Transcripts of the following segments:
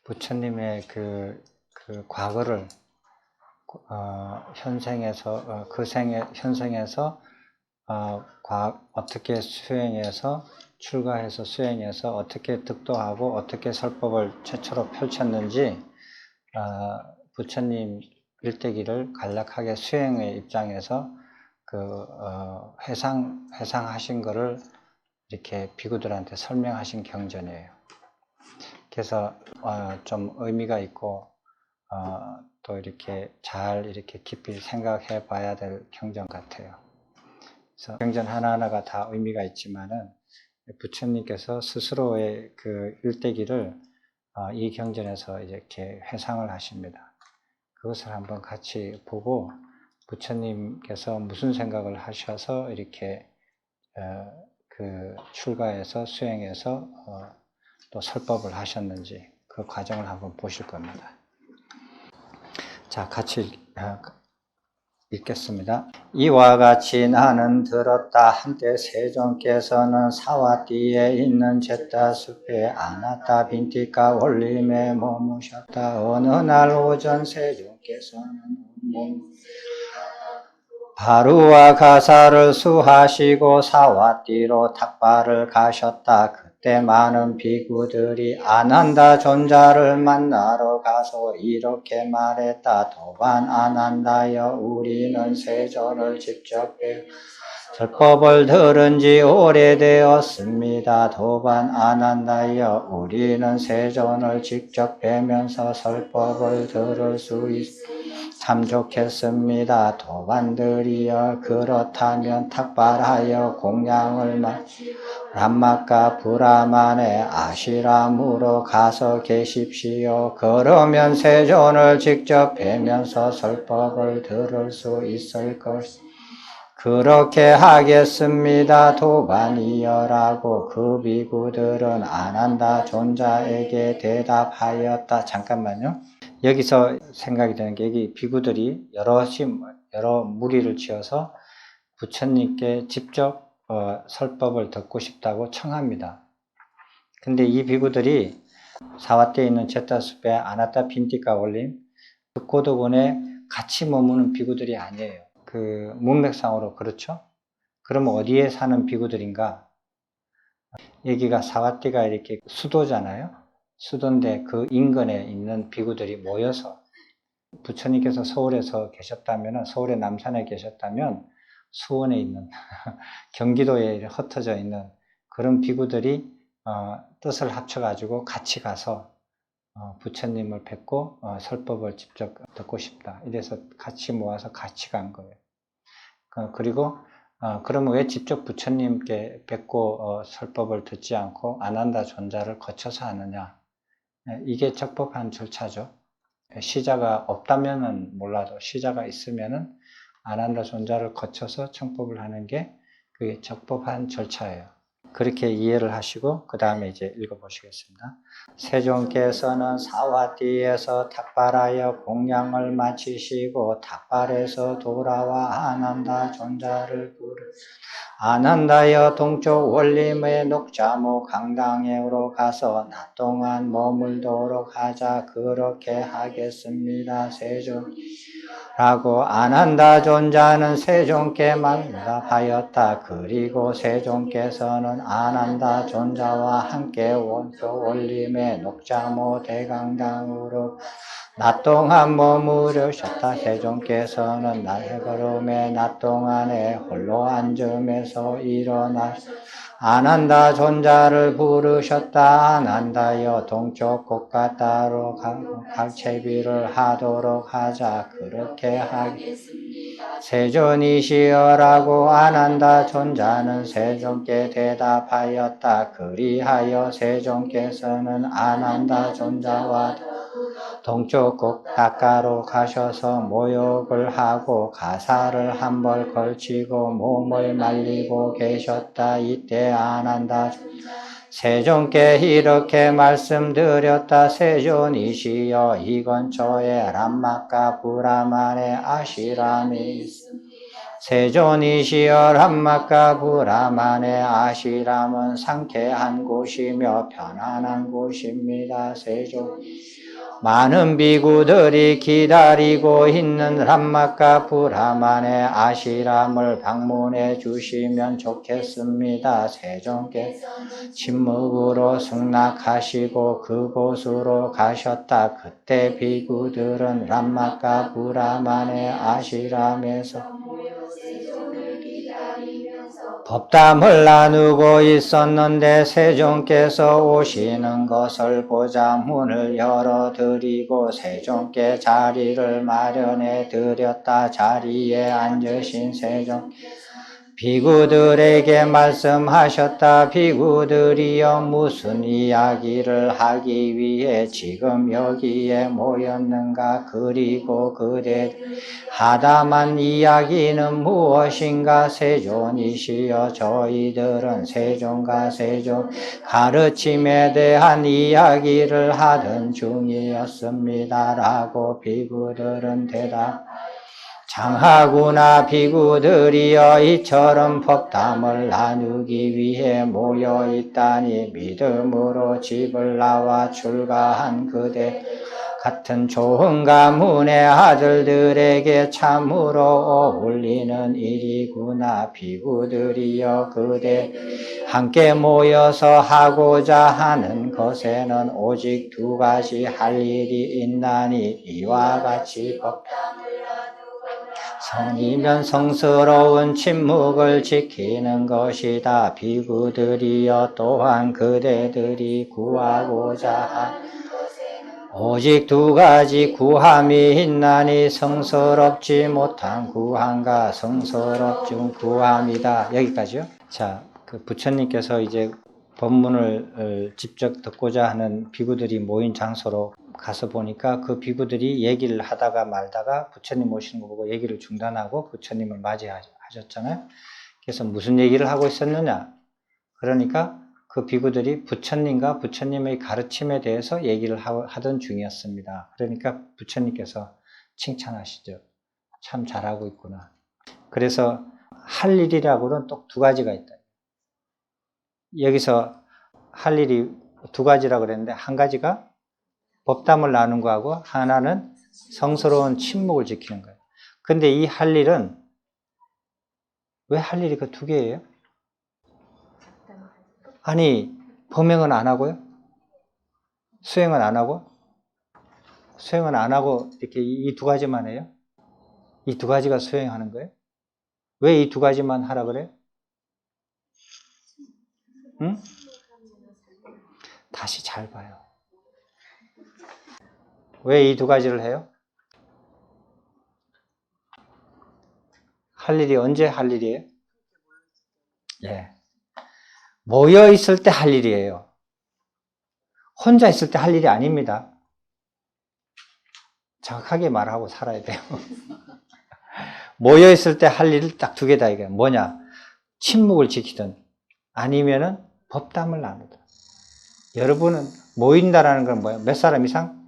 부처님의 그 과거를 현생에서 현생에서 어떻게 수행해서 출가해서 수행해서 어떻게 득도하고 어떻게 설법을 최초로 펼쳤는지 부처님 일대기를 간략하게 수행의 입장에서 회상하신 거를 이렇게 비구들한테 설명하신 경전이에요. 그래서 좀 의미가 있고 또 이렇게 잘 이렇게 깊이 생각해 봐야 될 경전 같아요. 그래서 경전 하나하나가 다 의미가 있지만은 부처님께서 스스로의 그 일대기를 이 경전에서 이렇게 회상을 하십니다. 그것을 한번 같이 보고 부처님께서 무슨 생각을 하셔서 이렇게 그 출가해서 수행해서 또 설법을 하셨는지 그 과정을 한번 보실 겁니다. 자, 같이 읽겠습니다. 이와 같이 나는 들었다. 한때 세존께서는 사와띠에 있는 제타숲에 아나타 빈티카 원림에 머무셨다. 어느 날 오전 세존께서는 바루와 가사를 수하시고 사와띠로 탁발을 가셨다. 그때 많은 비구들이 아난다 존자를 만나러 가서 이렇게 말했다. 도반 아난다여, 우리는 세존을 직접 설법을 들은 지 오래되었습니다. 도반 아난다여, 우리는 세존을 직접 뵈면서 설법을 들을 수 있습니다. 참 좋겠습니다. 도반들이여, 그렇다면 탁발하여 공양을 마치고 람마카 브라만의 아시람으로 가서 계십시오. 그러면 세존을 직접 뵈면서 설법을 들을 수 있을 것입니다. 그렇게 하겠습니다. 도반이여라고 그 비구들은 아난다 존자에게 대답하였다. 잠깐만요. 여기서 생각이 드는 게, 여기 비구들이 여러 무리를 지어서 부처님께 직접 설법을 듣고 싶다고 청합니다. 근데 이 비구들이 사와떼에 있는 제타숲의 아나타 빈티카 원림 득고도군에 같이 머무는 비구들이 아니에요. 그 문맥상으로 그렇죠? 그러면 어디에 사는 비구들인가? 여기가 사와띠가 이렇게 수도잖아요. 수도인데 그 인근에 있는 비구들이 모여서, 부처님께서 서울에서 계셨다면, 서울의 남산에 계셨다면 수원에 있는 경기도에 흩어져 있는 그런 비구들이 뜻을 합쳐가지고 같이 가서 부처님을 뵙고 설법을 직접 듣고 싶다. 이래서 같이 모아서 같이 간 거예요. 그리고 그러면 왜 직접 부처님께 뵙고 설법을 듣지 않고 아난다 존자를 거쳐서 하느냐? 이게 적법한 절차죠. 시자가 없다면은 몰라도 시자가 있으면은 아난다 존자를 거쳐서 청법을 하는 게 그게 적법한 절차예요. 그렇게 이해를 하시고 그 다음에 이제 읽어보시겠습니다. 세존께서는 사와띠에서 탁발하여 공양을 마치시고 탁발에서 돌아와 아난다 존자를 아난다여 동쪽 원림의 녹자모 강당으로 가서 낮 동안 머물도록 하자. 그렇게 하겠습니다. 세존 라고 아난다 존자는 세존께 말답하였다. 그리고 세존께서는 아난다 존자와 함께 원쪽 원림의 녹자모 대강당으로 낮 동안 머무르셨다. 세존께서는 해걸음에 낮 동안에 홀로 앉으면서 일어나 아난다 존자를 부르셨다. 아난다여, 동쪽 곳과 따로 갈채비를 하도록 하자. 그렇게 하겠습니다. 세존이시여라고 아난다 존자는 세존께 대답하였다. 그리하여 세존께서는 아난다 존자와 동쪽 곳 가까로 가셔서 모욕을 하고 가사를 한 벌 걸치고 몸을 말리고 계셨다. 이때 아난다 세존께 이렇게 말씀드렸다. 세존이시여, 이 근처에 람마카 브라만의 아시람이 있습니다. 세존이시여 람마카 브라만의 아시람은 상쾌한 곳이며 편안한 곳입니다. 세존 많은 비구들이 기다리고 있는 람마카 브라만의 아시람을 방문해 주시면 좋겠습니다. 세존께서 침묵으로 승낙하시고 그곳으로 가셨다. 그때 비구들은 람마카 브라만의 아시람에서 법담을 나누고 있었는데 세존께서 오시는 것을 보자 문을 열어드리고 세존께 자리를 마련해 드렸다. 자리에 앉으신 세존 비구들에게 말씀하셨다. 비구들이여 무슨 이야기를 하기 위해 지금 여기에 모였는가? 그리고 그대 하다만 이야기는 무엇인가? 세존이시여 저희들은 세존과 세존 가르침에 대한 이야기를 하던 중이었습니다. 라고 비구들은 대답 장하구나. 비구들이여 이처럼 법담을 나누기 위해 모여 있다니 믿음으로 집을 나와 출가한 그대 같은 좋은 가문의 아들들에게 참으로 어울리는 일이구나. 비구들이여 그대 함께 모여서 하고자 하는 것에는 오직 두 가지 할 일이 있나니 이와 같이 법담을 성이면 성스러운 침묵을 지키는 것이다. 비구들이여 또한 그대들이 구하고자 하는 오직 두 가지 구함이 있나니 성스럽지 못한 구함과 성스럽지 구함이다. 여기까지요. 자, 그 부처님께서 이제 법문을 직접 듣고자 하는 비구들이 모인 장소로 가서 보니까 그 비구들이 얘기를 하다가 말다가 부처님 오시는 거 보고 얘기를 중단하고 부처님을 맞이하셨잖아요. 그래서 무슨 얘기를 하고 있었느냐? 그러니까 그 비구들이 부처님과 부처님의 가르침에 대해서 얘기를 하던 중이었습니다. 그러니까 부처님께서 칭찬하시죠. 참 잘하고 있구나. 그래서 할 일이라고는 또 두 가지가 있다. 여기서 할 일이 두 가지라고 그랬는데 한 가지가 법담을 나누는 거하고 하나는 성스러운 침묵을 지키는 거예요. 근데 이 할 일은 왜 할 일이 그 두 개예요? 아니 범행은 안 하고요? 수행은 안 하고? 수행은 안 하고 이렇게 이 두 가지만 해요? 이 두 가지가 수행하는 거예요? 왜 이 두 가지만 하라 그래요? 응? 다시 잘 봐요. 왜 이 두 가지를 해요? 할 일이 언제 할 일이에요? 예. 모여 있을 때 할 일이에요. 혼자 있을 때 할 일이 아닙니다. 정확하게 말하고 살아야 돼요. 모여 있을 때 할 일을 딱 두 개다 이거예요. 뭐냐? 침묵을 지키든 아니면은 법담을 나누든. 여러분은 모인다라는 건 뭐예요? 몇 사람 이상?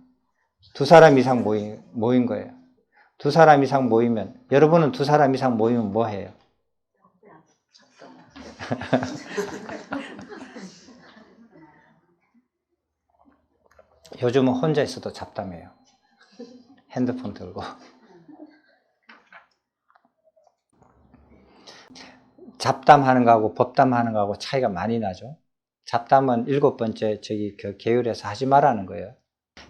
두 사람 이상 모인 거예요. 두 사람 이상 모이면, 여러분은 두 사람 이상 모이면 뭐 해요? 요즘은 혼자 있어도 잡담해요. 핸드폰 들고. 잡담하는 거하고 법담하는 거하고 차이가 많이 나죠. 잡담은 7번째 그 계율에서 하지 말라는 거예요.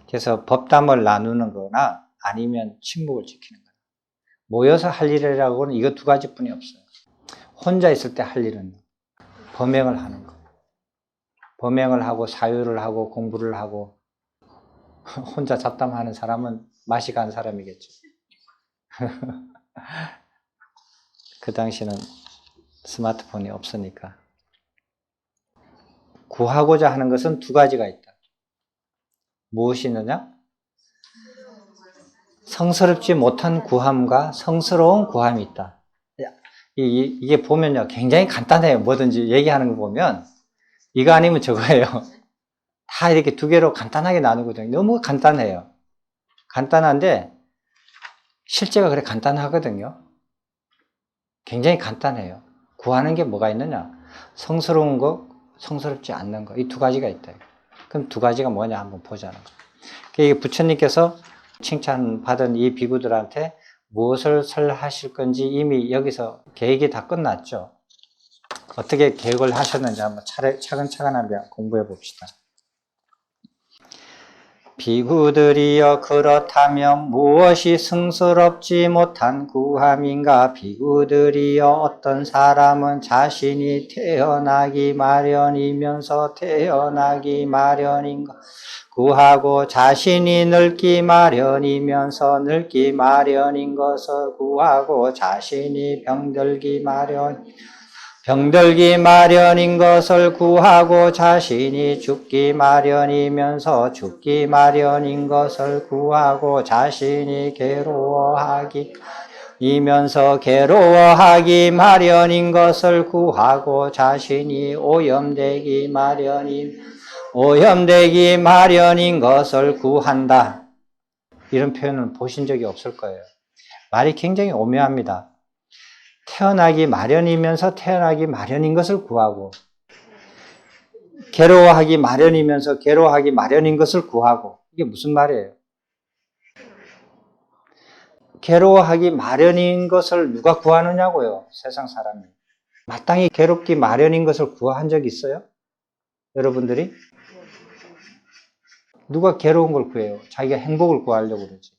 그래서 법담을 나누는 거나 아니면 침묵을 지키는 거예요. 모여서 할 일이라고는 이거 두 가지뿐이 없어요. 혼자 있을 때 할 일은 범행을 하는 거. 범행을 하고 사유를 하고 공부를 하고 혼자 잡담하는 사람은 맛이 간 사람이겠죠. 그 당시는 스마트폰이 없으니까. 구하고자 하는 것은 두 가지가 있다. 무엇이 있느냐? 성스럽지 못한 구함과 성스러운 구함이 있다. 이게 보면요, 굉장히 간단해요. 뭐든지 얘기하는 거 보면 이거 아니면 저거예요. 다 이렇게 두 개로 간단하게 나누거든요. 너무 간단해요. 간단한데 실제가 그래 간단하거든요. 굉장히 간단해요. 구하는 게 뭐가 있느냐? 성스러운 거, 성스럽지 않는 거. 이 두 가지가 있다. 그럼 두 가지가 뭐냐 한번 보자는 거예요. 부처님께서 칭찬받은 이 비구들한테 무엇을 설하실 건지 이미 여기서 계획이 다 끝났죠. 어떻게 계획을 하셨는지 한번 차근차근 한번 공부해 봅시다. 비구들이여 그렇다면 무엇이 승스럽지 못한 구함인가? 비구들이여 어떤 사람은 자신이 태어나기 마련이면서 태어나기 마련인가? 구하고 자신이 늙기 마련이면서 늙기 마련인 것을 구하고 자신이 병들기 마련인 것을 구하고 자신이 죽기 마련이면서 죽기 마련인 것을 구하고 자신이 괴로워하기 마련인 것을 구하고 자신이 오염되기 마련인 것을 구한다. 이런 표현은 보신 적이 없을 거예요. 말이 굉장히 오묘합니다. 태어나기 마련이면서 태어나기 마련인 것을 구하고 괴로워하기 마련이면서 괴로워하기 마련인 것을 구하고 이게 무슨 말이에요? 괴로워하기 마련인 것을 누가 구하느냐고요? 세상 사람이. 마땅히 괴롭기 마련인 것을 구한 적 있어요? 여러분들이? 누가 괴로운 걸 구해요? 자기가 행복을 구하려고 그러지.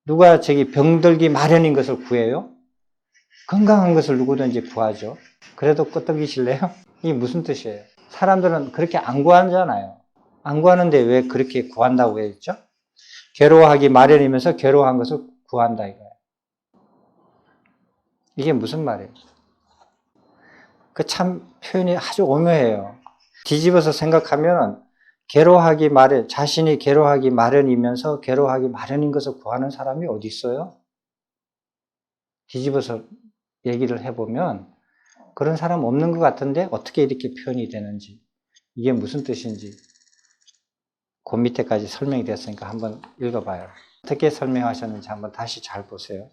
누가 병들기 마련인 것을 구해요? 건강한 것을 누구든지 구하죠. 그래도 끄떡이실래요? 이게 무슨 뜻이에요? 사람들은 그렇게 안 구하잖아요. 안 구하는데 왜 그렇게 구한다고 했죠? 괴로워하기 마련이면서 괴로워한 것을 구한다 이거예요. 이게 무슨 말이에요? 그 참 표현이 아주 오묘해요. 뒤집어서 생각하면 자신이 괴로워하기 마련이면서 괴로워하기 마련인 것을 구하는 사람이 어디 있어요? 뒤집어서 얘기를 해보면 그런 사람 없는 것 같은데 어떻게 이렇게 표현이 되는지, 이게 무슨 뜻인지 그 밑에까지 설명이 됐으니까 한번 읽어봐요. 어떻게 설명하셨는지 한번 다시 잘 보세요.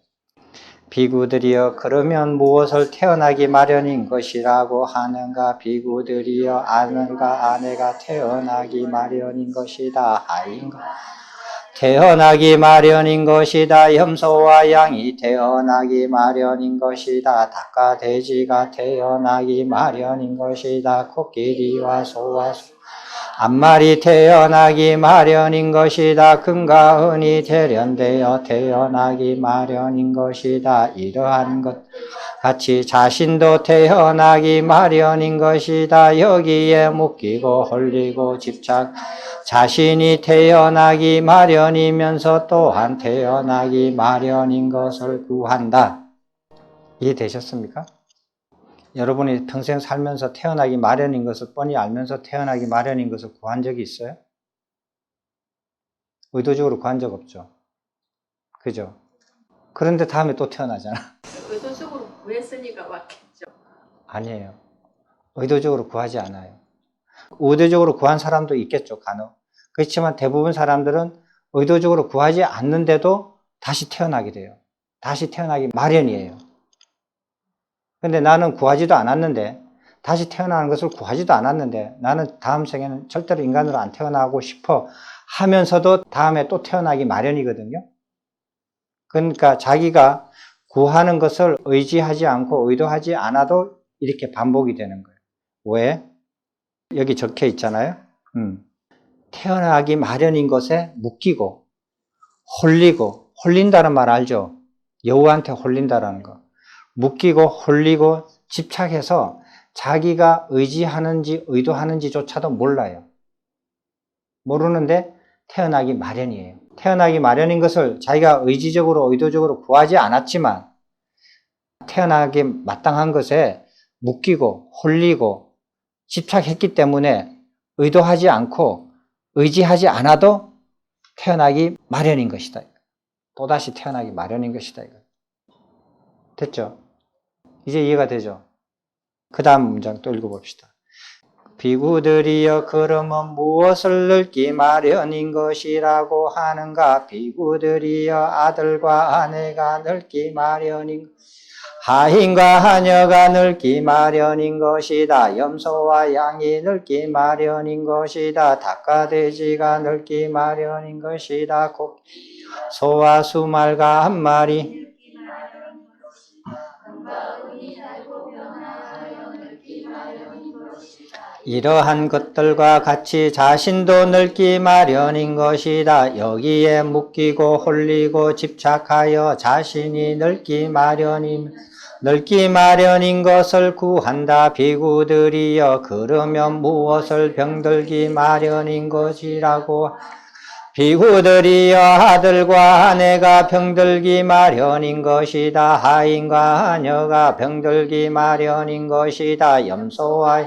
비구들이여 그러면 무엇을 태어나기 마련인 것이라고 하는가? 비구들이여 아는가? 아내가 태어나기 마련인 것이다 하인가? 태어나기 마련인 것이다. 염소와 양이 태어나기 마련인 것이다. 닭과 돼지가 태어나기 마련인 것이다. 코끼리와 소와 암말이 태어나기 마련인 것이다. 금과 은이 대련되어 태어나기 마련인 것이다. 이러한 것 같이 자신도 태어나기 마련인 것이다. 여기에 묶이고 홀리고 집착 자신이 태어나기 마련이면서 또한 태어나기 마련인 것을 구한다. 이해되셨습니까? 여러분이 평생 살면서 태어나기 마련인 것을 뻔히 알면서 태어나기 마련인 것을 구한 적이 있어요? 의도적으로 구한 적 없죠. 그죠? 그런데 다음에 또 태어나잖아. 의도적으로 구했으니까 왔겠죠. 아니에요. 의도적으로 구하지 않아요. 의도적으로 구한 사람도 있겠죠, 간혹. 그렇지만 대부분 사람들은 의도적으로 구하지 않는데도 다시 태어나게 돼요. 다시 태어나기 마련이에요. 근데 나는 구하지도 않았는데, 다시 태어나는 것을 구하지도 않았는데, 나는 다음 생에는 절대로 인간으로 안 태어나고 싶어 하면서도 다음에 또 태어나기 마련이거든요. 그러니까 자기가 구하는 것을 의지하지 않고 의도하지 않아도 이렇게 반복이 되는 거예요. 왜? 여기 적혀 있잖아요. 태어나기 마련인 것에 묶이고 홀린다는 말 알죠? 여우한테 홀린다라는 거. 묶이고 홀리고 집착해서 자기가 의지하는지 의도하는지조차도 몰라요. 모르는데 태어나기 마련이에요. 태어나기 마련인 것을 자기가 의지적으로 의도적으로 구하지 않았지만 태어나기 마땅한 것에 묶이고 홀리고 집착했기 때문에 의도하지 않고 의지하지 않아도 태어나기 마련인 것이다. 또다시 태어나기 마련인 것이다. 됐죠? 이제 이해가 되죠? 그 다음 문장 또 읽어봅시다. 비구들이여 그러면 무엇을 늙기 마련인 것이라고 하는가? 비구들이여 아들과 아내가 늙기 마련인 하인과 하녀가 늙기 마련인 것이다. 염소와 양이 늙기 마련인 것이다. 닭과 돼지가 늙기 마련인 것이다. 소와 수말과 한 마리 이러한 것들과 같이 자신도 늙기 마련인 것이다. 여기에 묶이고 홀리고 집착하여 자신이 늙기 마련인 것을 구한다. 비구들이여 그러면 무엇을 병들기 마련인 것이라고 비구들이여 아들과 아내가 병들기 마련인 것이다. 하인과 하녀가 병들기 마련인 것이다. 염소와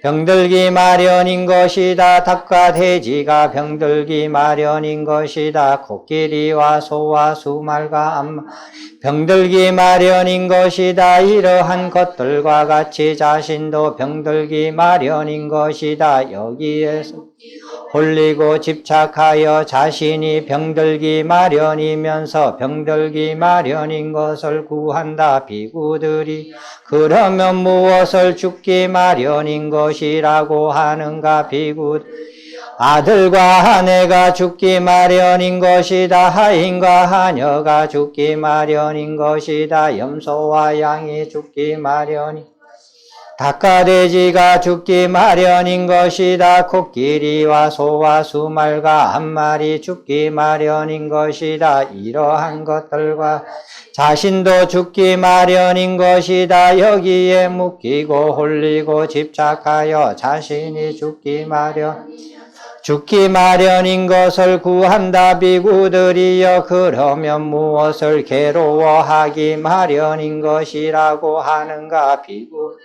병들기 마련인 것이다. 닭과 돼지가 병들기 마련인 것이다. 코끼리와 소와 수말과 병들기 마련인 것이다. 이러한 것들과 같이 자신도 병들기 마련인 것이다. 여기에서 홀리고 집착하여 자신이 병들기 마련이면서 병들기 마련인 것을 구한다. 비구들이 그러면 무엇을 죽기 마련인 것이라고 하는가. 비구 아들과 아내가 죽기 마련인 것이다. 하인과 하녀가 죽기 마련인 것이다. 염소와 양이 죽기 마련인 닭과 돼지가 죽기 마련인 것이다. 코끼리와 소와 수말과 한 마리 죽기 마련인 것이다. 이러한 것들과 자신도 죽기 마련인 것이다. 여기에 묶이고 홀리고 집착하여 자신이 죽기 마련인 것을 구한다. 비구들이여 그러면 무엇을 괴로워하기 마련인 것이라고 하는가. 비구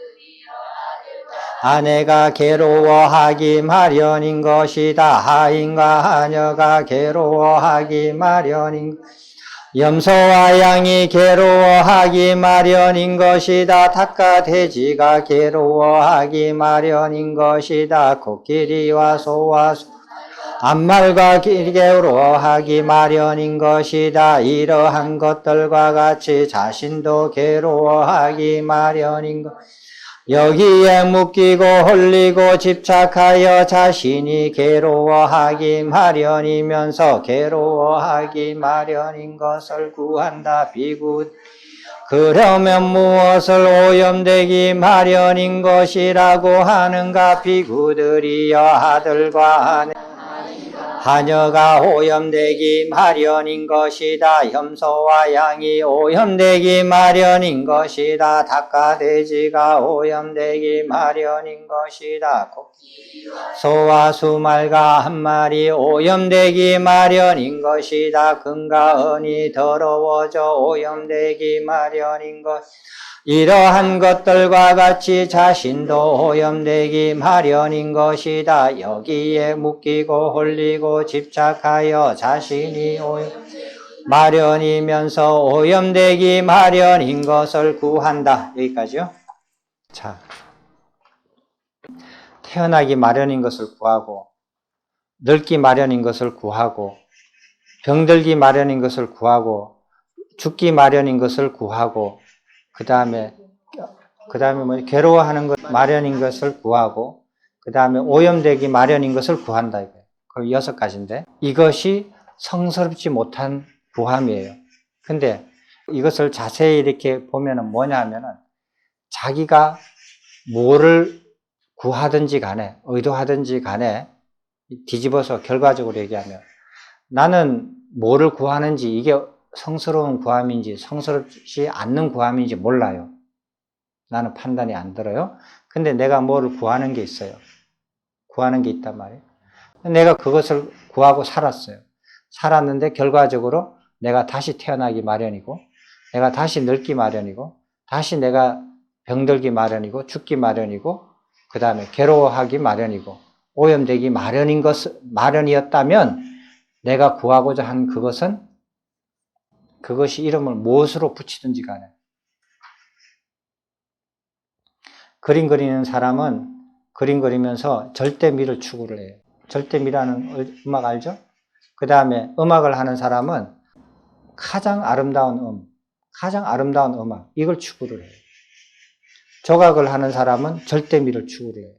아내가 괴로워하기 마련인 것이다. 하인과 하녀가 괴로워하기 마련인 염소와 양이 괴로워하기 마련인 것이다. 닭과 돼지가 괴로워하기 마련인 것이다. 코끼리와 소와 암말과 괴로워하기 마련인 것이다. 이러한 것들과 같이 자신도 괴로워하기 마련인 것이다. 여기에 묶이고 홀리고 집착하여 자신이 괴로워하기 마련이면서 괴로워하기 마련인 것을 구한다. 비구 그러면 무엇을 오염되기 마련인 것이라고 하는가. 비구들이여 아들과 하녀가 오염되기 마련인 것이다. 염소와 양이 오염되기 마련인 것이다. 닭과 돼지가 오염되기 마련인 것이다. 소와 수말과 한 마리 오염되기 마련인 것이다. 금과 은이 더러워져 오염되기 마련인 것이다. 이러한 것들과 같이 자신도 오염되기 마련인 것이다. 여기에 묶이고 홀리고 집착하여 자신이 마련이면서 오염되기 마련인 것을 구한다. 여기까지요. 자, 태어나기 마련인 것을 구하고 늙기 마련인 것을 구하고 병들기 마련인 것을 구하고 죽기 마련인 것을 구하고 그 다음에 뭐 괴로워하는 것 마련인 것을 구하고 그 다음에 오염되기 마련인 것을 구한다. 그 6가지인데 이것이 성스럽지 못한 구함이에요. 근데 이것을 자세히 이렇게 보면은 뭐냐 하면은 자기가 뭐를 구하든지 간에 의도하든지 간에 뒤집어서 결과적으로 얘기하면 나는 뭐를 구하는지 이게 성스러운 구함인지 성스럽지 않는 구함인지 몰라요. 나는 판단이 안 들어요. 근데 내가 뭐를 구하는 게 있어요. 구하는 게 있단 말이에요. 내가 그것을 구하고 살았어요. 살았는데 결과적으로 내가 다시 태어나기 마련이고 내가 다시 늙기 마련이고 다시 내가 병들기 마련이고 죽기 마련이고 그 다음에 괴로워하기 마련이고 오염되기 마련이었다면 내가 구하고자 한 그것이 이름을 무엇으로 붙이든지 간에 그림 그리는 사람은 그림 그리면서 절대미를 추구를 해요. 절대미라는 음악 알죠? 그 다음에 음악을 하는 사람은 가장 아름다운 가장 아름다운 음악, 이걸 추구를 해요. 조각을 하는 사람은 절대미를 추구를 해요.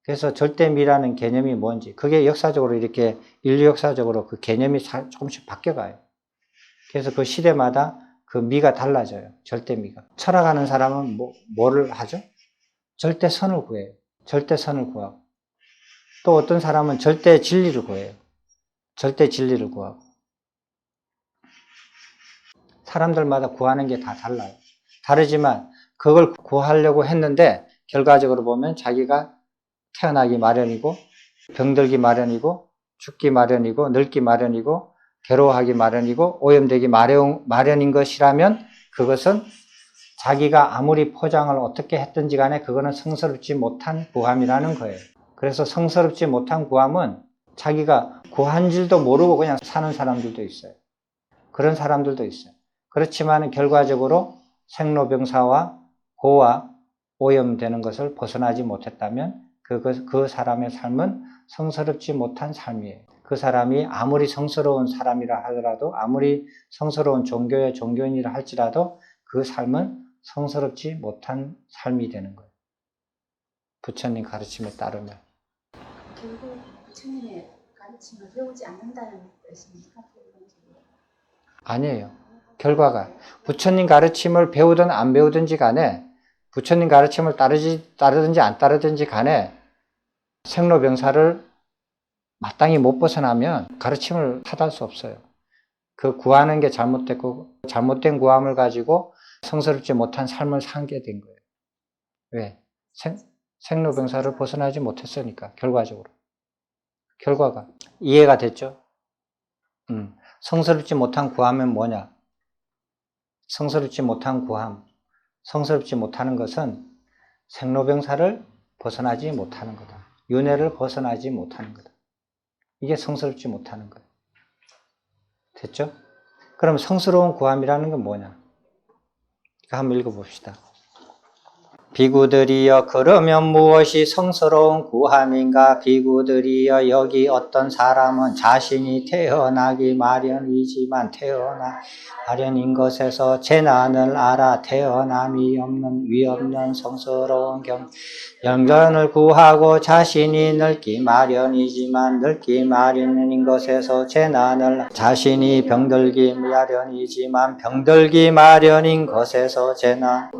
그래서 절대미라는 개념이 뭔지, 그게 역사적으로 이렇게 인류 역사적으로 그 개념이 조금씩 바뀌어가요. 그래서 그 시대마다 그 미가 달라져요. 절대미가. 철학하는 사람은 뭐를 하죠? 절대선을 구해요. 절대선을 구하고. 또 어떤 사람은 절대 진리를 구해요. 절대 진리를 구하고. 사람들마다 구하는 게 다 달라요. 다르지만 그걸 구하려고 했는데 결과적으로 보면 자기가 태어나기 마련이고 병들기 마련이고 죽기 마련이고 늙기 마련이고 괴로워하기 마련이고 오염되기 마련인 것이라면 그것은 자기가 아무리 포장을 어떻게 했든지 간에 그거는 성스럽지 못한 구함이라는 거예요. 그래서 성스럽지 못한 구함은 자기가 구한 줄도 모르고 그냥 사는 사람들도 있어요. 그런 사람들도 있어요. 그렇지만 결과적으로 생로병사와 고와 오염되는 것을 벗어나지 못했다면 그 사람의 삶은 성스럽지 못한 삶이에요. 그 사람이 아무리 성스러운 사람이라 하더라도 아무리 성스러운 종교의 종교인이라 할지라도 그 삶은 성스럽지 못한 삶이 되는 거예요. 부처님 가르침에 따르면. 결국 부처님의 가르침을 배우지 않는다는 뜻입니까? 아니에요. 결과가 부처님 가르침을 배우든 안 배우든지 간에 부처님 가르침을 따르든지 안 따르든지 간에 생로병사를 마땅히 못 벗어나면 가르침을 타달 수 없어요. 그 구하는 게 잘못됐고 잘못된 구함을 가지고 성스럽지 못한 삶을 살게 된 거예요. 왜? 생로병사를 벗어나지 못했으니까 결과적으로. 결과가 이해가 됐죠? 성스럽지 못한 구함은 뭐냐? 성스럽지 못한 구함, 성스럽지 못하는 것은 생로병사를 벗어나지 못하는 거다. 윤회를 벗어나지 못하는 거다. 이게 성스럽지 못하는 거예요. 됐죠? 그럼 성스러운 구함이라는 건 뭐냐? 한번 읽어봅시다. 비구들이여 그러면 무엇이 성스러운 구함인가? 비구들이여 여기 어떤 사람은 자신이 태어나기 마련이지만 태어나 마련인 것에서 재난을 알아 태어남이 없는 위 없는 성스러운 영전을 구하고 자신이 늙기 마련이지만 늙기 마련인 것에서 재난을 자신이 병들기 마련이지만 병들기 마련인 것에서 재난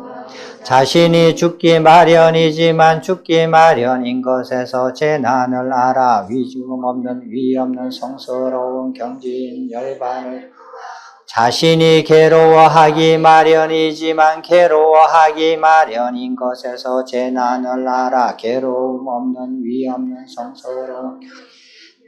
자신이 죽기 마련이지만 죽기 마련인 것에서 재난을 알아 위중 없는 위 없는 성스러운 경진 열반을 자신이 괴로워하기 마련이지만 괴로워하기 마련인 것에서 재난을 알아 괴로움 없는 위 없는 성스러운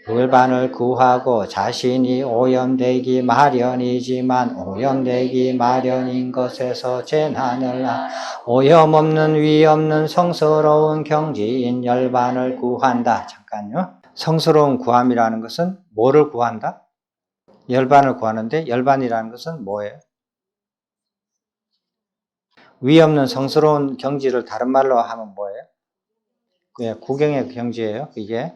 열반을 구하고 자신이 오염되기 마련이지만 오염되기 마련인 것에서 재난을 알아 오염 없는 위 없는 성스러운 경지인 열반을 구한다. 잠깐요. 성스러운 구함이라는 것은 뭐를 구한다? 열반을 구하는데 열반이라는 것은 뭐예요? 위 없는 성스러운 경지를 다른 말로 하면 뭐예요? 그냥 구경의 경지예요. 이게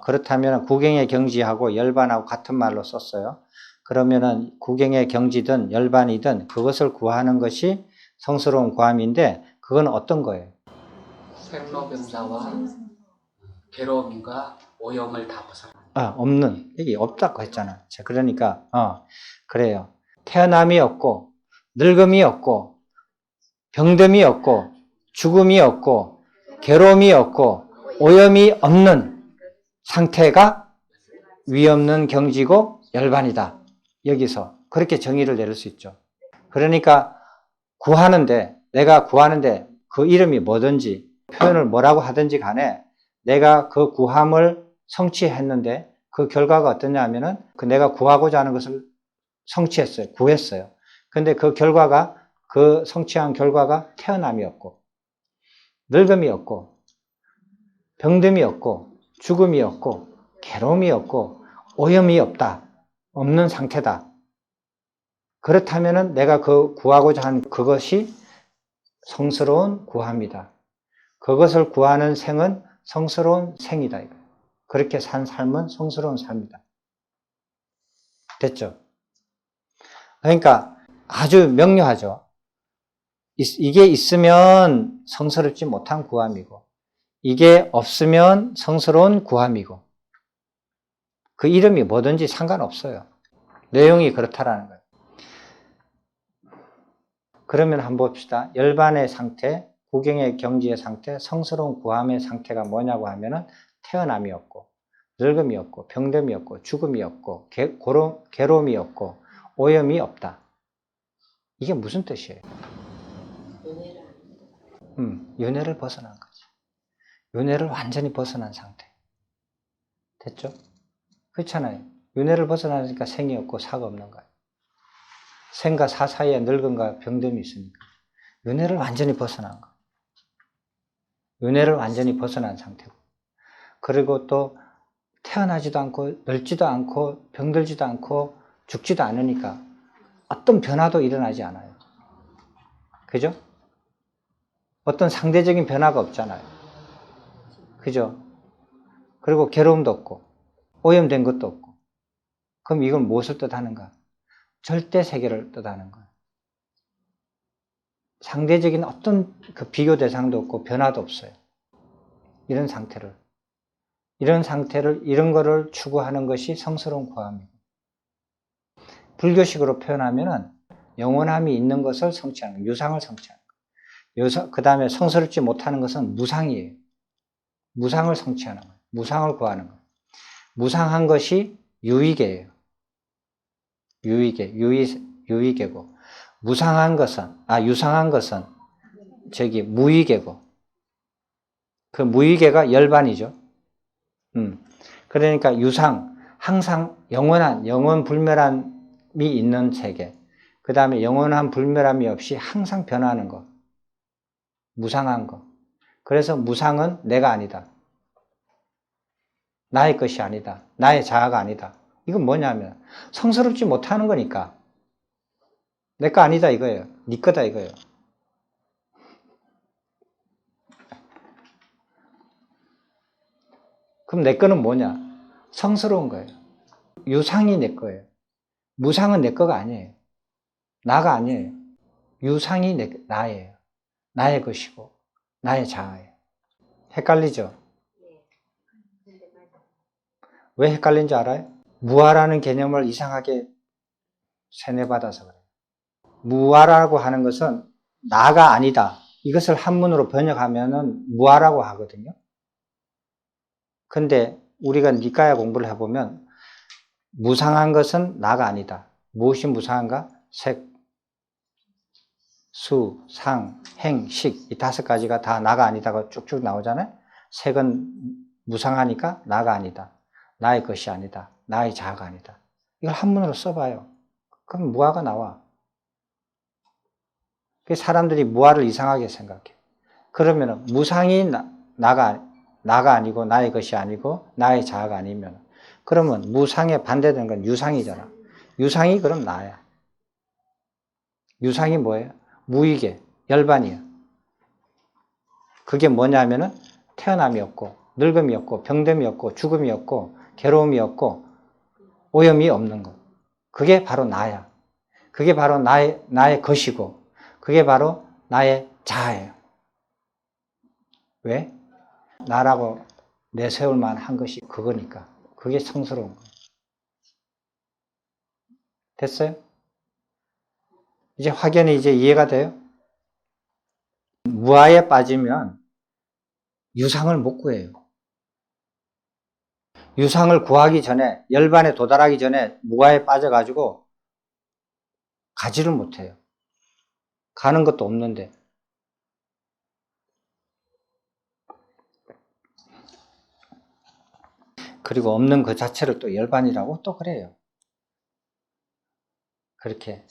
그렇다면 구경의 경지하고 열반하고 같은 말로 썼어요. 그러면은 구경의 경지든 열반이든 그것을 구하는 것이 성스러운 구함인데 그건 어떤 거예요? 생로병사와 괴로움과 오염을 다 벗어나. 없는 이게 없다고 했잖아. 자, 그러니까 그래요. 태어남이 없고 늙음이 없고 병듦이 없고 죽음이 없고 괴로움이 없고 오염이 없는 상태가 위 없는 경지고 열반이다. 여기서 그렇게 정의를 내릴 수 있죠. 그러니까 내가 구하는데 그 이름이 뭐든지 표현을 뭐라고 하든지 간에 내가 그 구함을 성취했는데 그 결과가 어떠냐 하면은 그 내가 구하고자 하는 것을 성취했어요. 구했어요. 근데 그 결과가 그 성취한 결과가 태어남이 없고 늙음이 없고 병듦이 없고 죽음이 없고 괴로움이 없고 오염이 없다. 없는 상태다. 그렇다면은 내가 그 구하고자 한 그것이 성스러운 구함이다. 그것을 구하는 생은 성스러운 생이다. 그렇게 산 삶은 성스러운 삶이다. 됐죠? 그러니까 아주 명료하죠. 이게 있으면 성스럽지 못한 구함이고 이게 없으면 성스러운 구함이고 그 이름이 뭐든지 상관없어요. 내용이 그렇다라는 거예요. 그러면 한번 봅시다. 열반의 상태, 구경의 경지의 상태, 성스러운 구함의 상태가 뭐냐고 하면은 태어남이 없고 늙음이 없고 병듦이 없고 죽음이 없고 괴로움이 없고 오염이 없다. 이게 무슨 뜻이에요? 윤회를 벗어난 거지. 윤회를 완전히 벗어난 상태. 됐죠? 그렇잖아요. 윤회를 벗어나니까 생이 없고 사가 없는 거예요. 생과 사 사이에 늙음과 병듦이 있으니까. 윤회를 완전히 벗어난 거. 윤회를 완전히 벗어난 상태고. 그리고 또 태어나지도 않고 늙지도 않고 병들지도 않고 죽지도 않으니까 어떤 변화도 일어나지 않아요. 그죠? 어떤 상대적인 변화가 없잖아요. 그죠? 그리고 괴로움도 없고 오염된 것도 없고. 그럼 이건 무엇을 뜻하는가? 절대 세계를 뜻하는 거예요. 상대적인 어떤 그 비교 대상도 없고 변화도 없어요. 이런 상태를. 이런 거를 추구하는 것이 성스러운 구함이고. 불교식으로 표현하면은 영원함이 있는 것을 성취하는 거예요. 유상을 성취하는 거예요. 그 다음에 성스럽지 못하는 것은 무상이에요. 무상을 성취하는 거예요. 무상을 구하는 거예요. 무상한 것이 유익이에요. 유익이고. 유상한 것은 무익이고. 그 무익애가 열반이죠. 그러니까 유상, 항상 영원한, 영원 불멸함이 있는 세계. 그 다음에 영원한 불멸함이 없이 항상 변하는 것. 무상한 것. 그래서 무상은 내가 아니다. 나의 것이 아니다. 나의 자아가 아니다. 이건 뭐냐면 성스럽지 못하는 거니까. 내 거 아니다 이거예요. 네 거다 이거예요. 그럼 내 거는 뭐냐? 성스러운 거예요. 유상이 내 거예요. 무상은 내 거가 아니에요. 나가 아니에요. 유상이 나예요. 나의 것이고 나의 자아예요. 헷갈리죠? 왜 헷갈린지 알아요? 무아라는 개념을 이상하게 세뇌받아서 그래요. 무아라고 하는 것은 나가 아니다. 이것을 한문으로 번역하면은 무아라고 하거든요. 근데 우리가 니까야 공부를 해보면 무상한 것은 나가 아니다. 무엇이 무상한가? 색, 수, 상, 행, 식 이 5가지가 다 나가 아니다가 쭉쭉 나오잖아요. 색은 무상하니까 나가 아니다. 나의 것이 아니다. 나의 자아가 아니다. 이걸 한문으로 써봐요. 그럼 무아가 나와. 사람들이 무아를 이상하게 생각해. 그러면 무상이 나가 아니고 나의 것이 아니고 나의 자아가 아니면 그러면 무상에 반대되는 건 유상이잖아. 유상이 그럼 나야. 유상이 뭐예요? 무익에 열반이야. 그게 뭐냐면은 태어남이 없고 늙음이 없고 병듦이 없고 죽음이 없고 괴로움이 없고 오염이 없는 것. 그게 바로 나야. 그게 바로 나의 것이고 그게 바로 나의 자아예요. 왜? 나라고 내세울 만한 것이 그거니까. 그게 성스러운 거예요. 됐어요? 이제 확연히 이제 이해가 돼요? 무아에 빠지면 유상을 못 구해요. 유상을 구하기 전에, 열반에 도달하기 전에 무아에 빠져가지고 가지를 못해요. 가는 것도 없는데. 그리고 없는 그 자체를 또 열반이라고 또 그래요. 그렇게.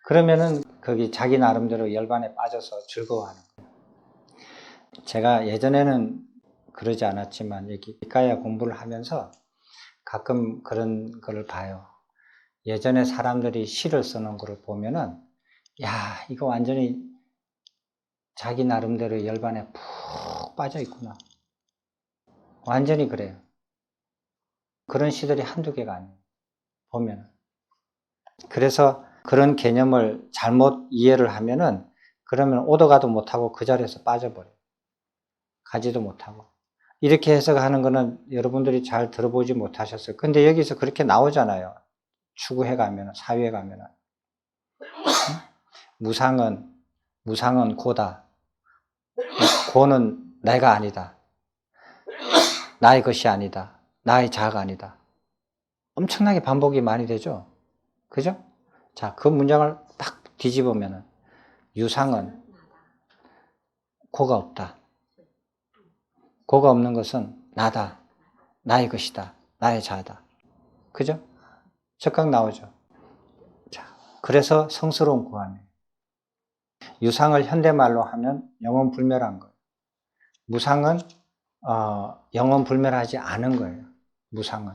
그러면은 거기 자기 나름대로 열반에 빠져서 즐거워하는 거예요. 제가 예전에는 그러지 않았지만 여기 니까야 공부를 하면서 가끔 그런 거를 봐요. 예전에 사람들이 시를 쓰는 거를 보면은 야, 이거 완전히 자기 나름대로 열반에 푹 빠져 있구나. 완전히 그래요. 그런 시들이 한두 개가 아니에요. 보면. 그래서 그런 개념을 잘못 이해를 하면은 그러면 오도 가도 못하고 그 자리에서 빠져버려요. 가지도 못하고. 이렇게 해석하는 거는 여러분들이 잘 들어보지 못하셨어요. 근데 여기서 그렇게 나오잖아요. 추구해 가면, 사유해 가면. 무상은 고다. 고는 내가 아니다. 나의 것이 아니다. 나의 자아가 아니다. 엄청나게 반복이 많이 되죠? 그죠? 자, 그 문장을 딱 뒤집으면 유상은 고가 없다. 고가 없는 것은 나다. 나의 것이다. 나의 자아다. 그죠? 즉각 나오죠. 자, 그래서 성스러운 구함이에요. 유상을 현대말로 하면 영원불멸한 거예요. 무상은 영원불멸하지 않은 거예요. 무상은.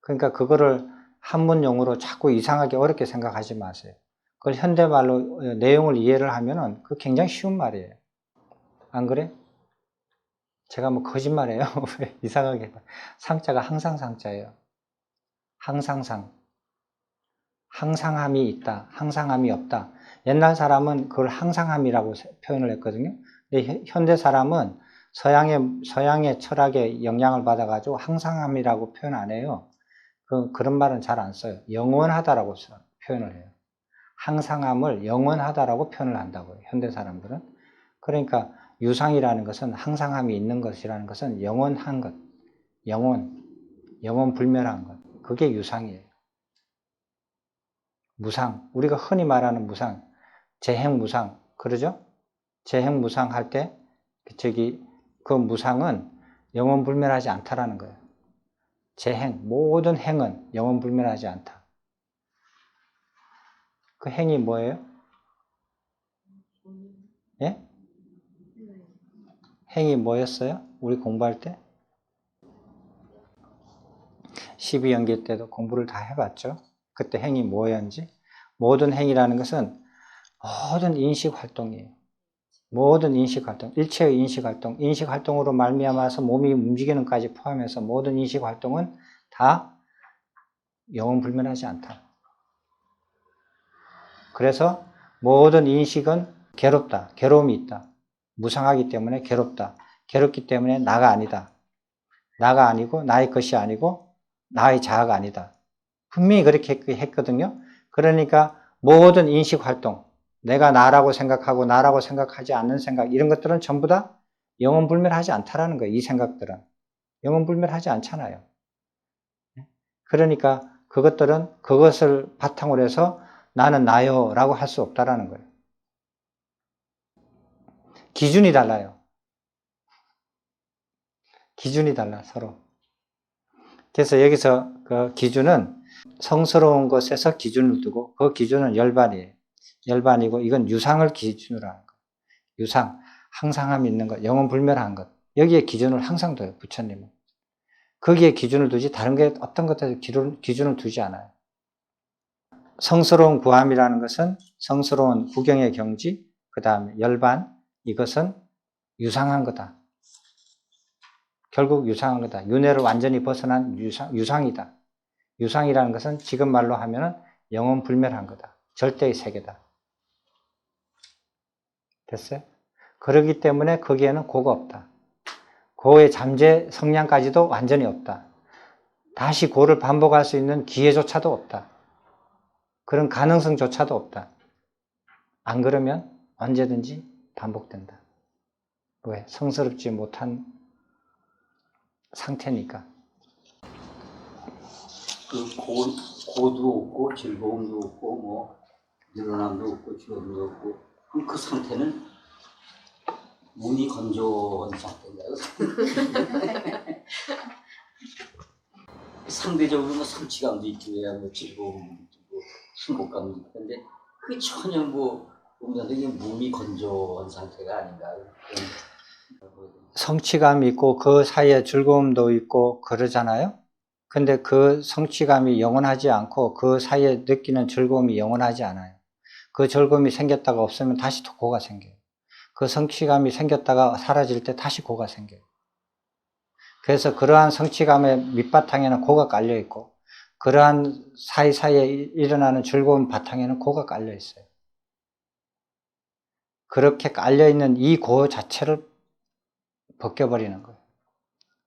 그러니까 그거를 한문용어로 자꾸 이상하게 어렵게 생각하지 마세요. 그걸 현대말로 내용을 이해를 하면은 그 굉장히 쉬운 말이에요. 안 그래? 제가 뭐 거짓말해요? 왜 이상하게. 상자가 항상 상자예요. 항상상. 항상함이 있다. 항상함이 없다. 옛날 사람은 그걸 항상함이라고 표현을 했거든요. 근데 현대 사람은 서양의 철학에 영향을 받아가지고 항상함이라고 표현 안 해요. 그런 말은 잘 안 써요. 영원하다라고 표현을 해요. 항상함을 영원하다라고 표현을 한다고요. 현대 사람들은. 그러니까 유상이라는 것은 항상함이 있는 것이라는 것은 영원한 것, 영원불멸한 것. 그게 유상이에요. 무상, 우리가 흔히 말하는 무상, 재행무상, 그러죠? 재행무상 할 때, 그 무상은 영원불멸하지 않다라는 거예요. 모든 행은 영원불멸하지 않다. 그 행이 뭐예요? 예? 행이 뭐였어요? 우리 공부할 때? 12연기 때도 공부를 다 해봤죠? 그때 행이 뭐였는지? 모든 행이라는 것은 모든 인식활동이에요. 모든 인식활동, 일체의 인식활동, 인식활동으로 말미암아서 몸이 움직이는 까지 포함해서 모든 인식활동은 다 영원불멸하지 않다. 그래서 모든 인식은 괴롭다. 괴로움이 있다. 무상하기 때문에 괴롭다. 괴롭기 때문에 나가 아니다. 나가 아니고 나의 것이 아니고 나의 자아가 아니다. 분명히 그렇게 했거든요. 그러니까 모든 인식활동, 내가 나라고 생각하고 나라고 생각하지 않는 생각, 이런 것들은 전부 다 영원불멸하지 않다라는 거예요. 이 생각들은 영원불멸하지 않잖아요. 그러니까 그것을 바탕으로 해서 나는 나요 라고 할 수 없다라는 거예요. 기준이 달라요. 기준이 달라, 서로. 그래서 여기서 그 기준은 성스러운 것에서 기준을 두고, 그 기준은 열반이에요. 열반이고, 이건 유상을 기준으로 하는 거예요. 유상, 항상함이 있는 것, 영원불멸한 것. 여기에 기준을 항상 둬요, 부처님은. 거기에 기준을 두지, 다른 게 어떤 것에서 기준을 두지 않아요. 성스러운 구함이라는 것은 성스러운 구경의 경지, 그 다음에 열반, 이것은 유상한 거다. 결국 유상한 거다. 윤회를 완전히 벗어난 유상이다. 유상이라는 것은 지금 말로 하면 영원불멸한 거다. 절대의 세계다. 됐어요? 그렇기 때문에 거기에는 고가 없다. 고의 잠재 성량까지도 완전히 없다. 다시 고를 반복할 수 있는 기회조차도 없다. 그런 가능성조차도 없다. 안 그러면 언제든지 반복된다. 왜? 성스럽지 못한 상태니까. 그 고도 없고 즐거움도 없고 뭐 늘어남도 없고 즐거움도 없고 그럼 그 상태는 몸이 건조한 상태인가요? 상대적으로 뭐 성취감도 있고 뭐 즐거움도 있고 행복감도 있고 근데 그 전혀 뭐 보면 되게 몸이 건조한 상태가 아닌가. 성취감이 있고 그 사이에 즐거움도 있고 그러잖아요. 근데 그 성취감이 영원하지 않고 그 사이에 느끼는 즐거움이 영원하지 않아요. 그 즐거움이 생겼다가 없으면 다시 또 고가 생겨요. 그 성취감이 생겼다가 사라질 때 다시 고가 생겨요. 그래서 그러한 성취감의 밑바탕에는 고가 깔려 있고 그러한 사이사이에 일어나는 즐거운 바탕에는 고가 깔려 있어요. 그렇게 깔려 있는 이 고 자체를 벗겨버리는 거예요.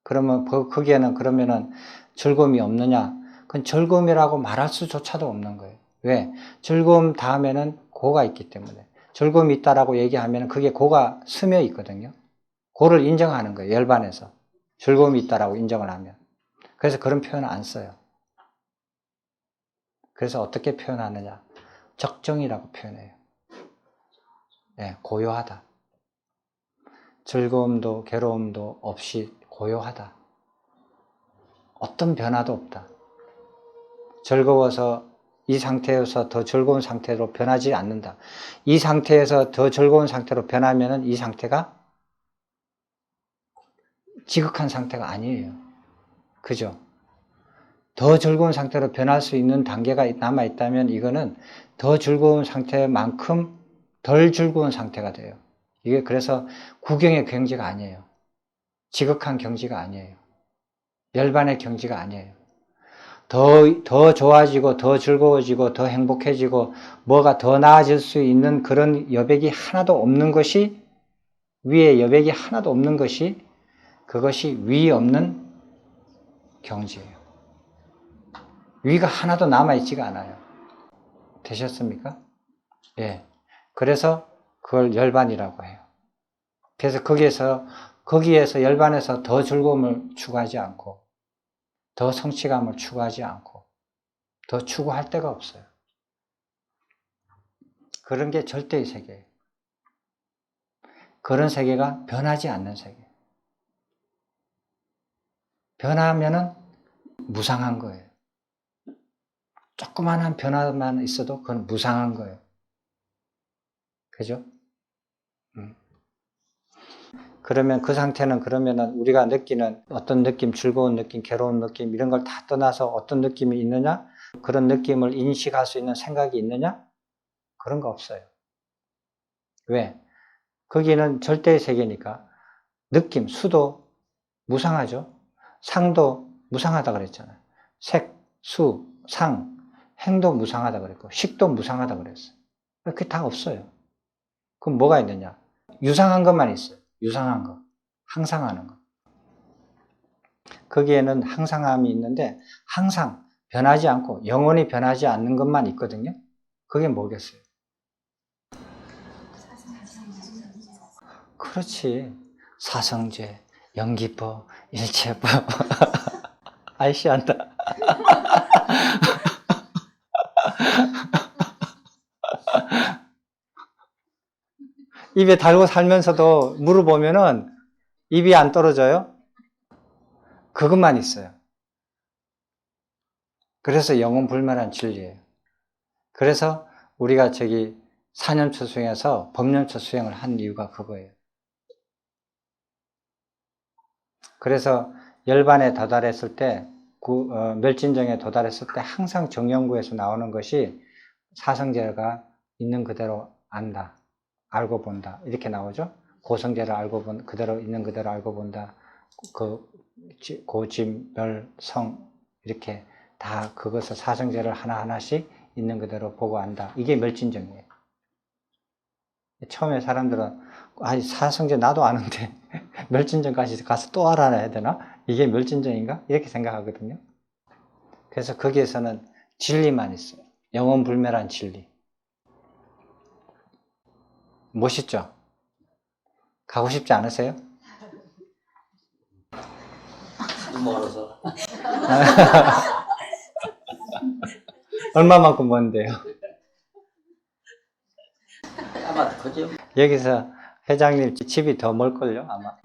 그러면 거기에는 그러면은 즐거움이 없느냐? 그건 즐거움이라고 말할 수조차도 없는 거예요. 왜? 즐거움 다음에는 고가 있기 때문에. 즐거움이 있다라고 얘기하면 그게 고가 스며 있거든요. 고를 인정하는 거예요. 열반에서. 즐거움이 있다라고 인정을 하면. 그래서 그런 표현을 안 써요. 그래서 어떻게 표현하느냐? 적정이라고 표현해요. 네, 고요하다. 즐거움도 괴로움도 없이 고요하다. 어떤 변화도 없다. 즐거워서 이 상태에서 더 즐거운 상태로 변하지 않는다. 이 상태에서 더 즐거운 상태로 변하면 이 상태가 지극한 상태가 아니에요. 그죠? 더 즐거운 상태로 변할 수 있는 단계가 남아있다면 이거는 더 즐거운 상태만큼 덜 즐거운 상태가 돼요. 이게 그래서 구경의 경지가 아니에요. 지극한 경지가 아니에요. 열반의 경지가 아니에요. 더 좋아지고 더 즐거워지고 더 행복해지고 뭐가 더 나아질 수 있는 그런 여백이 하나도 없는 것이, 위에 여백이 하나도 없는 것이, 그것이 위 없는 경지예요. 위가 하나도 남아있지가 않아요. 되셨습니까? 예. 그래서 그걸 열반이라고 해요. 그래서 거기에서 열반에서 더 즐거움을 추구하지 않고 더 성취감을 추구하지 않고 더 추구할 데가 없어요. 그런 게 절대의 세계예요. 그런 세계가 변하지 않는 세계. 변하면은 무상한 거예요. 조그만한 변화만 있어도 그건 무상한 거예요. 그죠? 그러면 그 상태는 그러면은 우리가 느끼는 어떤 느낌, 즐거운 느낌, 괴로운 느낌 이런 걸 다 떠나서 어떤 느낌이 있느냐? 그런 느낌을 인식할 수 있는 생각이 있느냐? 그런 거 없어요. 왜? 거기는 절대의 세계니까 느낌, 수도 무상하죠. 상도 무상하다 그랬잖아요. 색, 수, 상, 행도 무상하다 그랬고 식도 무상하다 그랬어요. 그게 다 없어요. 그럼 뭐가 있느냐? 유상한 것만 있어요. 유상한 거. 항상 하는 거. 거기에는 항상함이 있는데 항상 변하지 않고 영원히 변하지 않는 것만 있거든요. 그게 뭐겠어요? 그렇지. 사성제, 연기법, 일체법. 아이씨 한다. 입에 달고 살면서도 물어보면은 입이 안 떨어져요? 그것만 있어요. 그래서 영원불멸한 진리예요. 그래서 우리가 사념처 수행에서 법념처 수행을 한 이유가 그거예요. 그래서 열반에 도달했을 때, 멸진정에 도달했을 때 항상 정연구에서 나오는 것이 사성제가 있는 그대로 안다, 알고 본다 이렇게 나오죠. 고성제를 그대로 있는 그대로 알고 본다. 고짐, 멸, 성 이렇게 다 그것을 사성제를 하나하나씩 있는 그대로 보고 안다. 이게 멸진정이에요. 처음에 사람들은 사성제 나도 아는데 멸진정까지 가서 또 알아야 되나? 이게 멸진정인가? 이렇게 생각하거든요. 그래서 거기에서는 진리만 있어요. 영원불멸한 진리. 멋있죠? 가고 싶지 않으세요? 하도 멀어서. 얼마만큼 먼데요? 아마 그죠? 여기서 회장님 집이 더 멀걸요, 아마.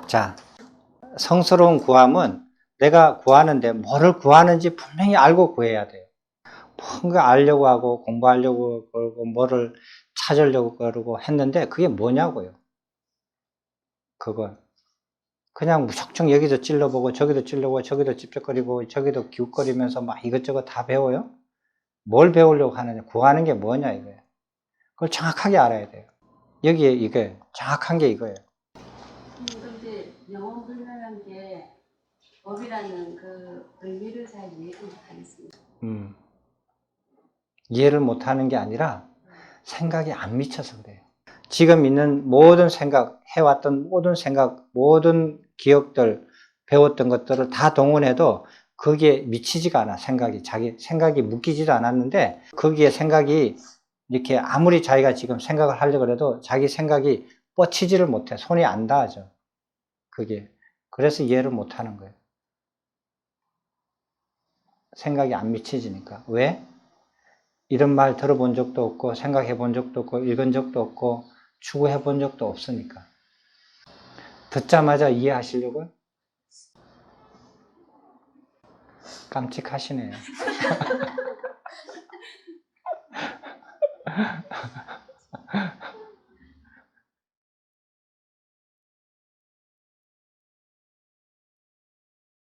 자, 성스러운 구함은 내가 구하는데 뭐를 구하는지 분명히 알고 구해야 돼요. 뭔가 알려고 하고 공부하려고 그러고 뭐를 찾으려고 그러고 했는데 그게 뭐냐고요. 그건 그냥 무척청 여기도 찔러보고 저기도 찔러보고 저기도 찝쩍거리고 저기도 기웃거리면서 막 이것저것 다 배워요. 뭘 배우려고 하느냐, 구하는 게 뭐냐 이거예요. 그걸 정확하게 알아야 돼요. 여기에 이게 정확한 게 이거예요. 그런데 영혼 불명한 게 법이라는 그 의미를 잘 이해를 못하겠습니다. 이해를 못하는 게 아니라 생각이 안 미쳐서 그래요. 지금 있는 모든 생각, 해왔던 모든 생각, 모든 기억들, 배웠던 것들을 다 동원해도 거기에 미치지가 않아. 자기 생각이 묶이지도 않았는데 거기에 생각이 이렇게 아무리 자기가 지금 생각을 하려고 해도 자기 생각이 뻗치지를 못해. 손이 안 닿아져. 그게. 그래서 이해를 못 하는 거예요. 생각이 안 미쳐지니까. 왜? 이런 말 들어본 적도 없고, 생각해 본 적도 없고, 읽은 적도 없고, 추구해 본 적도 없으니까. 듣자마자 이해하시려고요? 깜찍하시네요.